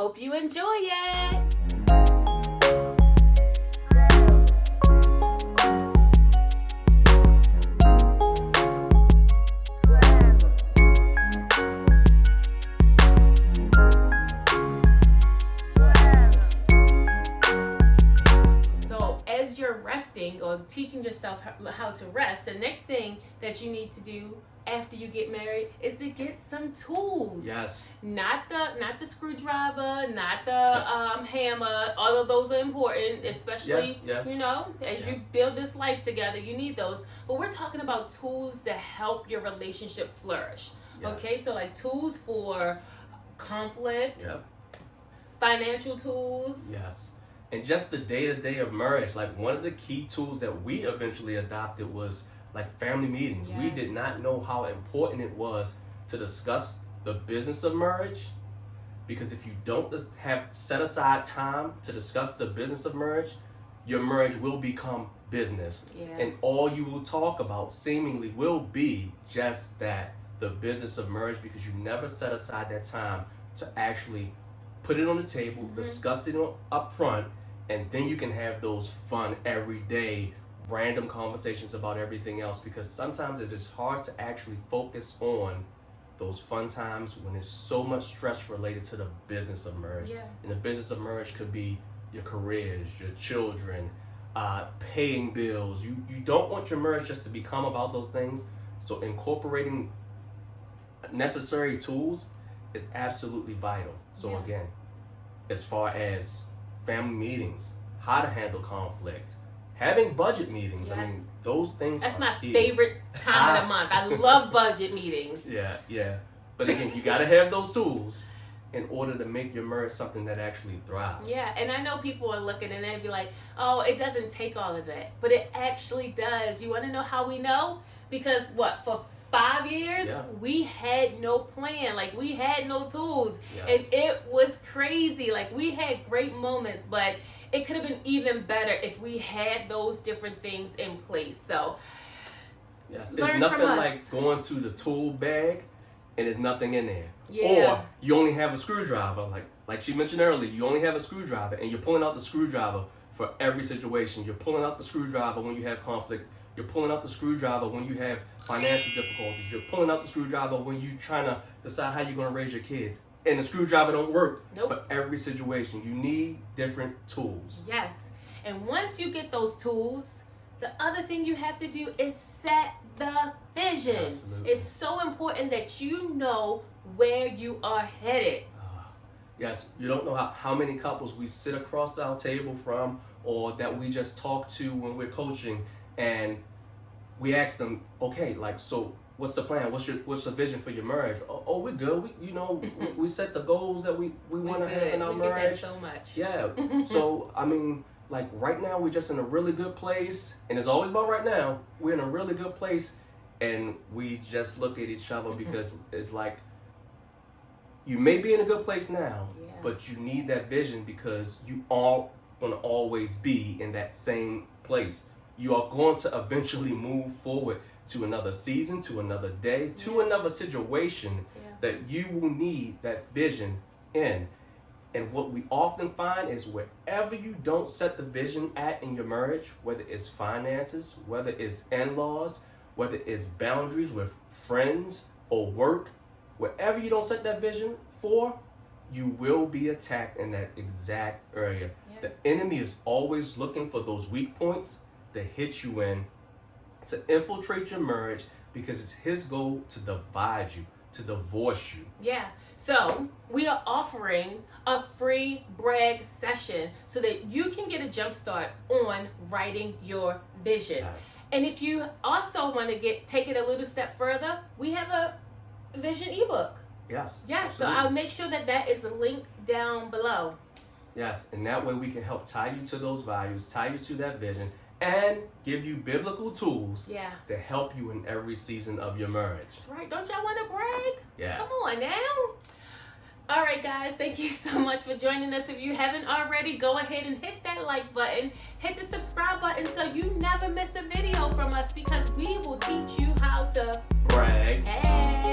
Hope you enjoy it. As you're resting or teaching yourself how to rest, the next thing that you need to do after you get married is to get some tools. Yes. Not the screwdriver, not the hammer. All of those are important, especially as you build this life together. You need those. But we're talking about tools that help your relationship flourish. Yes. Okay, so like tools for conflict, Yep. financial tools. Yes. And just the day-to-day of marriage, like one of the key tools that we eventually adopted was like family meetings. Yes. We did not know how important it was to discuss the business of marriage, because if you don't have set aside time to discuss the business of marriage, your marriage will become business. Yeah. And all you will talk about seemingly will be just that, the business of marriage, because you never set aside that time to actually put it on the table, discuss it up front, and then you can have those fun, everyday, random conversations about everything else, because sometimes it is hard to actually focus on those fun times when there's so much stress related to the business of marriage. Yeah. And the business of marriage could be your careers, your children, paying bills. You don't want your marriage just to become about those things. So incorporating necessary tools is absolutely vital. So again, as far as family meetings, how to handle conflict, having budget meetings. Yes. I mean, those things That's are my key. favorite time of the month. I love budget meetings. Yeah. But again, you got to have those tools in order to make your marriage something that actually thrives. Yeah, and I know people are looking and they'd be like, oh, it doesn't take all of that. But it actually does. You want to know how we know? Because for 5 years, we had no plan. Like, we had no tools. Yes. And it was crazy. Like, we had great moments, but it could have been even better if we had those different things in place. So, yes, it's learn nothing from us. like going to the tool bag and there's nothing in there. Yeah. Or you only have a screwdriver, like she mentioned earlier, you only have a screwdriver and you're pulling out the screwdriver for every situation. You're pulling out the screwdriver when you have conflict. You're pulling out the screwdriver when you have financial difficulties. You're pulling out the screwdriver when you're trying to decide how you're going to raise your kids. And the screwdriver don't work for every situation. You need different tools. Yes. And once you get those tools, the other thing you have to do is set the vision. Absolutely. It's so important that you know where you are headed. Yes, you don't know how many couples we sit across our table from, or that we just talk to when we're coaching, and we ask them, okay, like, so what's the plan? What's the vision for your marriage? Oh, we're good. We set the goals that we want to have in our marriage. Get that so much. Yeah. So I mean, like right now we're just in a really good place, and it's always about right now. We're in a really good place, and we just look at each other because it's like, you may be in a good place now, but you need that vision, because you are going to always be in that same place. You are going to eventually move forward to another season, to another day, to another situation that you will need that vision in. And what we often find is wherever you don't set the vision at in your marriage, whether it's finances, whether it's in-laws, whether it's boundaries with friends or work, wherever you don't set that vision for, you will be attacked in that exact area. The enemy is always looking for those weak points to hit you in, to infiltrate your marriage, because it's his goal to divide you, to divorce you. Yeah. So we are offering a free brag session so that you can get a jump start on writing your vision. Yes. And if you also want to take it a little step further, we have a vision ebook. Yes. Yes. So absolutely. I'll make sure that is linked down below. Yes, and that way we can help tie you to those values, tie you to that vision, and give you biblical tools to help you in every season of your marriage. That's right. Don't y'all want to brag? Yeah. Come on now. All right, guys. Thank you so much for joining us. If you haven't already, go ahead and hit that like button. Hit the subscribe button so you never miss a video from us, because we will teach you how to Brag. Hey.